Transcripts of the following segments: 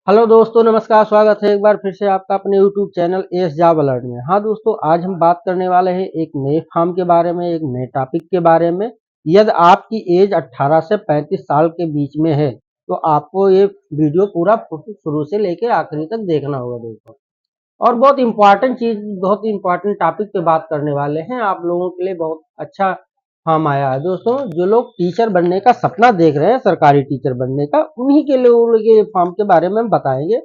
Hello दोस्तों, नमस्कार। स्वागत है एक बार फिर से आपका अपने YouTube channel S job alert में। हाँ दोस्तों, आज हम बात करने वाले हैं एक नए फार्म के बारे में, एक नए टॉपिक के बारे में। यदि आपकी एज 18 से 35 साल के बीच में है तो आपको ये वीडियो पूरा शुरू से लेकर आखिरी तक देखना होगा दोस्तों। और बहुत इंपॉर्टेंट टॉपिक पे बात करने वाले हैं। आप लोगों के लिए बहुत अच्छा काम आया है दोस्तों। जो लोग टीचर बनने का सपना देख रहे हैं, सरकारी टीचर बनने का, उन्हीं के लिए फॉर्म के बारे में हम बताएंगे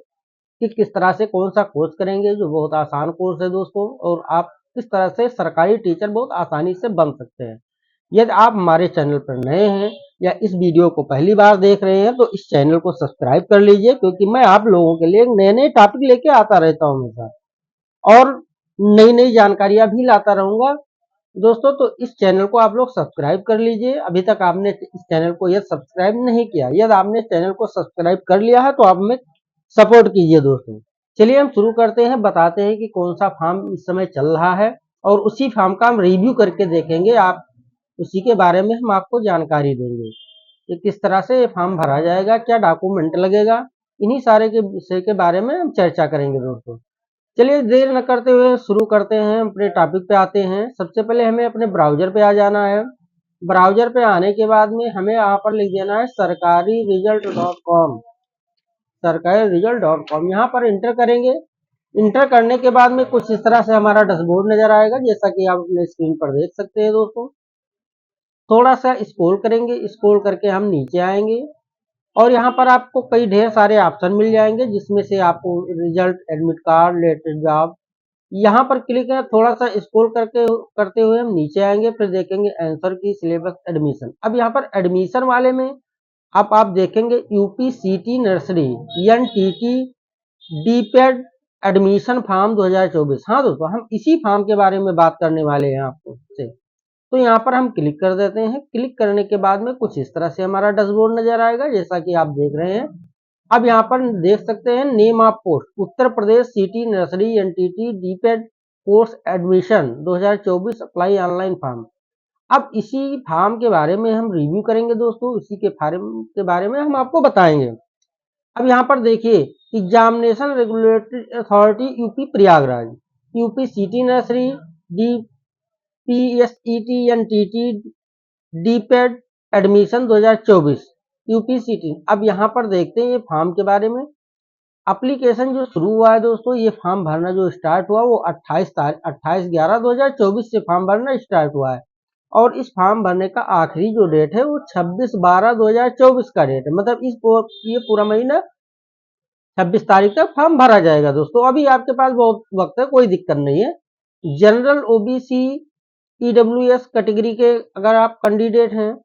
कि किस तरह से कौन सा कोर्स करेंगे, जो बहुत आसान कोर्स है दोस्तों, और आप किस तरह से सरकारी टीचर बहुत आसानी से बन सकते हैं। यदि आप हमारे चैनल पर नए हैं या इस वीडियो को पहली बार देख रहे हैं तो इस चैनल को सब्सक्राइब कर लीजिए, क्योंकि मैं आप लोगों के लिए नए नए टॉपिक लेके आता रहता हूँ हमेशा, और नई नई जानकारियां भी लाता रहूंगा दोस्तों। तो इस चैनल को आप लोग सब्सक्राइब कर लीजिए। अभी तक आपने इस चैनल को यदि सब्सक्राइब नहीं किया, यदि आपने इस चैनल को सब्सक्राइब कर लिया है तो आप हमें सपोर्ट कीजिए दोस्तों। चलिए हम शुरू करते हैं, बताते हैं कि कौन सा फॉर्म इस समय चल रहा है, और उसी फॉर्म का हम रिव्यू करके देखेंगे। आप उसी के बारे में हम आपको जानकारी देंगे कि किस तरह से ये फॉर्म भरा जाएगा, क्या डॉक्यूमेंट लगेगा, इन्हीं सारे के विषय के बारे में हम चर्चा करेंगे दोस्तों। चलिए देर न करते हुए शुरू करते हैं, अपने टॉपिक पे आते हैं। सबसे पहले हमें अपने ब्राउजर पे आ जाना है। ब्राउजर पे आने के बाद में हमें यहाँ पर लिख देना है सरकारीरिजल्ट.com। सरकारीरिजल्ट.com यहाँ पर इंटर करेंगे। इंटर करने के बाद में कुछ इस तरह से हमारा डैशबोर्ड नजर आएगा, जैसा कि आप अपने स्क्रीन पर देख सकते हैं दोस्तों। थोड़ा सा स्क्रॉल करेंगे, स्क्रॉल करके हम नीचे आएंगे और यहाँ पर आपको कई ढेर सारे ऑप्शन मिल जाएंगे, जिसमें से आपको result, admit card, latest job, यहाँ पर क्लिक है। थोड़ा सा स्क्रॉल करके करते हुए हम नीचे आएंगे, फिर देखेंगे आंसर की, सिलेबस, एडमिशन। अब यहाँ पर एडमिशन वाले में आप देखेंगे यूपी सीटी nursery NTT DPEd admission form 2024। हाँ दोस्तों, हम इसी फॉर्म के बारे में बात करने वाले हैं आपको से। तो यहाँ पर हम क्लिक कर देते हैं। क्लिक करने के बाद में कुछ इस तरह से हमारा डैशबोर्ड नजर आएगा, जैसा कि आप देख रहे हैं। अब यहाँ पर देख सकते हैं name of post, Uttar Pradesh city nursery NTT DPEd course admission 2024 apply online form. अब इसी फॉर्म के बारे में हम रिव्यू करेंगे दोस्तों, इसी के फॉर्म के बारे में हम आपको बताएंगे। अब यहाँ पर देखिए, examination regulatory authority UP Prayagraj, UP city nursery, D PSET NTT DPEd admission 2024 UP city. अब यहाँ पर देखते हैं ये फॉर्म के बारे में। एप्लीकेशन जो शुरू हुआ है दोस्तों, ये फॉर्म भरना जो स्टार्ट हुआ वो 28/11/2024 से फॉर्म भरना स्टार्ट हुआ है। और इस फॉर्म भरने का आखिरी जो डेट है वो 26/12/2024 का डेट है। मतलब ये पूरा महीना 26 तारीख तक फॉर्म भरा जाएगा दोस्तों। अभी आपके पास बहुत वक्त है, कोई दिक्कत नहीं है। जनरल, ओबीसी, ईडब्ल्यूएस कैटेगरी के अगर आप कैंडिडेट हैं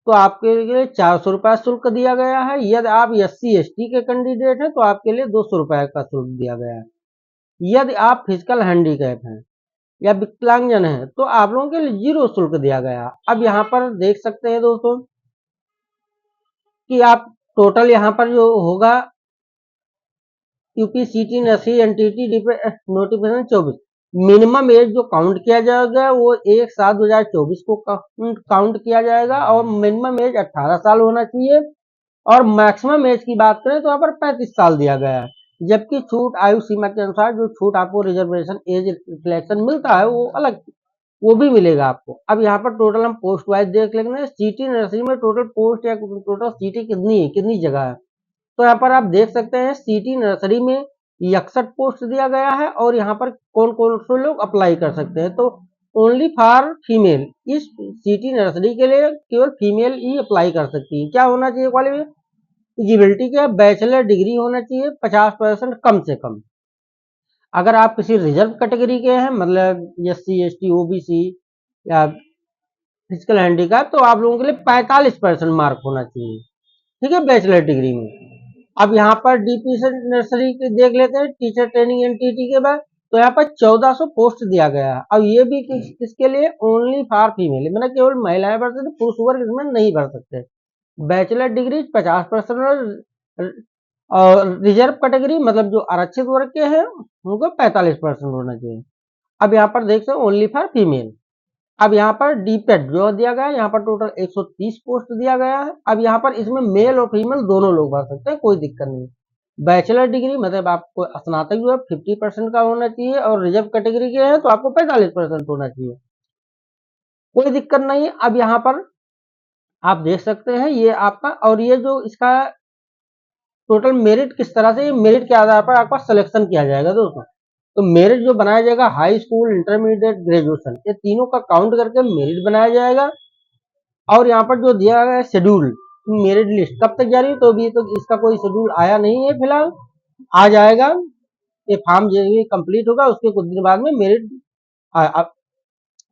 तो आपके लिए 400 रुपया शुल्क दिया गया है। यदि आप SC ST के कैंडिडेट हैं तो आपके लिए 200 रुपये का शुल्क दिया गया है। यदि आप फिजिकल हैंडीकैप हैं या विकलांगजन हैं तो आप लोगों के लिए 0 शुल्क दिया गया है। अब यहाँ पर देख सकते हैं दोस्तों कि आप टोटल यहाँ पर जो होगा UP city nursery NTT notification 24, minimum age जो काउंट किया जाएगा वो 1/7/2024 को काउंट किया जाएगा, और मिनिमम एज 18 साल होना चाहिए। और मैक्सिमम एज की बात करें तो यहाँ पर 35 साल दिया गया है। जबकि छूट आयु सीमा के अनुसार जो छूट आपको रिजर्वेशन एज रिफ्लेक्शन मिलता है वो अलग, वो भी मिलेगा आपको। अब यहाँ पर टोटल हम पोस्ट वाइज देख लेंगे। सिटी नर्सरी में टोटल पोस्ट या टोटल सिटी कितनी है, कितनी जगह है, तो यहाँ पर आप देख सकते हैं सिटी नर्सरी में 61 पोस्ट दिया गया है। और यहाँ पर कौन कौन से लोग अप्लाई कर सकते हैं, तो ओनली फॉर फीमेल। इस सिटी नर्सरी के लिए केवल फीमेल ही अप्लाई कर सकती है। क्या होना चाहिए एलिजिबिलिटी के, बैचलर डिग्री होना चाहिए 50% कम से कम। अगर आप किसी रिजर्व कैटेगरी के हैं, मतलब SC ST OBC या फिजिकल हैंडीकैप, तो आप लोगों के लिए 45% मार्क होना चाहिए, ठीक है, बैचलर डिग्री में। अब यहाँ पर डीपी नर्सरी के देख लेते हैं, टीचर ट्रेनिंग एनटीटी के बाद। तो यहाँ पर 1400 पोस्ट दिया गया है। अब ये भी किसके लिए, ओनली फॉर फीमेल, मतलब केवल महिलाएं भर सकते, पुरुष वर्ग इसमें नहीं भर सकते। बैचलर डिग्री 50% और रिजर्व कैटेगरी मतलब जो आरक्षित वर्ग के हैं उनको 45% होना चाहिए। अब यहाँ पर देख सकते ओनली फॉर फीमेल। अब यहाँ पर डीपेड जो दिया गया है, यहाँ पर टोटल 130 पोस्ट दिया गया है। अब यहाँ पर इसमें मेल और फीमेल दोनों लोग भर सकते हैं, कोई दिक्कत नहीं। बैचलर डिग्री मतलब आपको स्नातक जो है 50% का होना चाहिए, और रिजर्व कैटेगरी के हैं तो आपको 45% होना चाहिए। कोई दिक्कत नहीं है। अब यहाँ पर आप देख सकते हैं ये आपका, और ये जो इसका टोटल मेरिट किस तरह से, मेरिट के आधार पर आपका सिलेक्शन किया जाएगा दोस्तों। तो मेरिट जो बनाया जाएगा, हाई स्कूल, इंटरमीडिएट, ग्रेजुएशन, ये तीनों का काउंट करके मेरिट बनाया जाएगा। और यहाँ पर जो दिया गया है शेड्यूल, मेरिट लिस्ट कब तक जारी, तो अभी तो इसका कोई शेड्यूल आया नहीं है फिलहाल, आ जाएगा। ये फॉर्म जो कंप्लीट होगा उसके कुछ दिन बाद में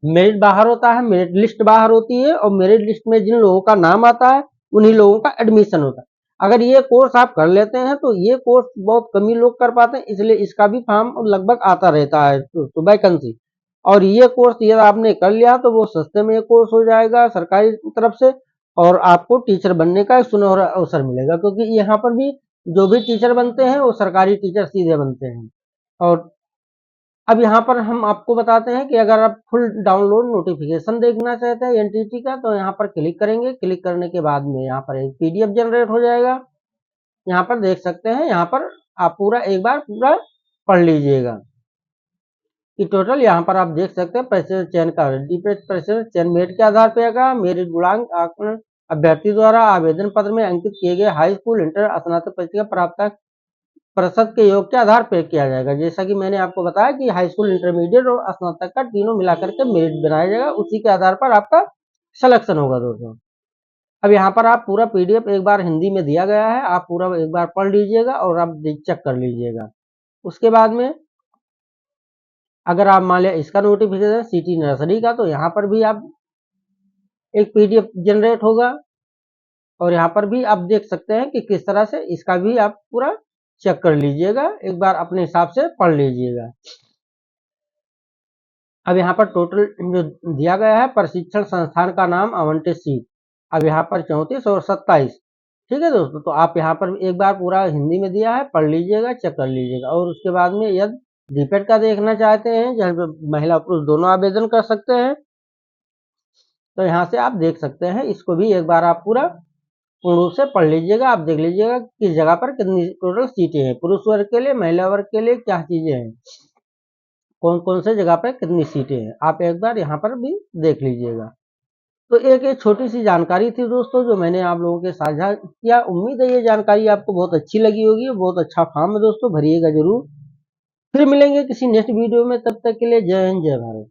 मेरिट बाहर होता है, मेरिट लिस्ट बाहर होती है, और मेरिट लिस्ट में जिन लोगों का नाम आता है उन्हीं लोगों का एडमिशन होता है। अगर ये कोर्स आप कर लेते हैं तो ये कोर्स बहुत कम ही लोग कर पाते हैं, इसलिए इसका भी फॉर्म लगभग आता रहता है तो वैकेंसी। और ये कोर्स यदि आपने कर लिया तो वो सस्ते में ये कोर्स हो जाएगा सरकारी तरफ से, और आपको टीचर बनने का एक सुनहरा अवसर मिलेगा, क्योंकि यहाँ पर भी जो भी टीचर बनते हैं वो सरकारी टीचर सीधे बनते हैं। और अब यहाँ पर हम आपको बताते हैं कि अगर आप फुल डाउनलोड नोटिफिकेशन देखना चाहते हैं एनटीटी का, तो यहाँ पर क्लिक करेंगे। क्लिक करने के बाद में यहाँ पर एक पीडीएफ जनरेट हो जाएगा। यहाँ पर देख सकते हैं, यहाँ पर आप पूरा एक बार पूरा पढ़ लीजिएगा कि टोटल यहाँ पर आप देख सकते हैं प्रतिशत चयन का प्रतिशत चयन मेरिट के आधार पर आएगा। मेरिट गुणांक आकलन अभ्यर्थी द्वारा आवेदन पत्र में अंकित किए गए हाई स्कूल, इंटर, स्नातक परीक्षा प्राप्त प्रतिशत के योग के आधार पर किया जाएगा। जैसा कि मैंने आपको बताया कि हाई स्कूल, इंटरमीडिएट और स्नातक का तीनों मिलाकर के मेरिट बनाया जाएगा, उसी के आधार पर आपका सिलेक्शन होगा दोस्तों। अब यहाँ पर आप पूरा पीडीएफ एक बार हिंदी में दिया गया है, आप पूरा एक बार पढ़ लीजिएगा और आप चेक कर लीजिएगा। उसके बाद में अगर आप मान लिया इसका नोटिफिकेशन सिटी नर्सरी का, तो यहाँ पर भी आप एक पीडीएफ जनरेट होगा, और यहाँ पर भी आप देख सकते हैं कि किस तरह से इसका भी आप पूरा चेक कर लीजिएगा, एक बार अपने हिसाब से पढ़ लीजिएगा। अब यहाँ पर टोटल जो दिया गया है, प्रशिक्षण संस्थान का नाम, आवंटित सीट, अब यहाँ पर 34 और 27। ठीक है दोस्तों, तो आप यहाँ पर एक बार पूरा हिंदी में दिया है, पढ़ लीजिएगा, चेक कर लीजिएगा। और उसके बाद में यदि डीपेट का देखना चाहते हैं जहाँ पे महिला पुरुष दोनों आवेदन कर सकते हैं, तो यहाँ से आप देख सकते हैं, इसको भी एक बार आप पूरा पूर्ण रूप से पढ़ लीजिएगा। आप देख लीजिएगा किस जगह पर कितनी टोटल सीटें हैं, पुरुष वर्ग के लिए, महिला वर्ग के लिए क्या चीजें हैं, कौन कौन से जगह पर कितनी सीटें हैं, आप एक बार यहाँ पर भी देख लीजिएगा। तो एक छोटी सी जानकारी थी दोस्तों जो मैंने आप लोगों के साझा किया। उम्मीद है ये जानकारी आपको बहुत अच्छी लगी होगी। बहुत अच्छा फॉर्म है दोस्तों, भरिएगा जरूर। फिर मिलेंगे किसी नेक्स्ट वीडियो में, तब तक के लिए जय हिंद, जय भारत।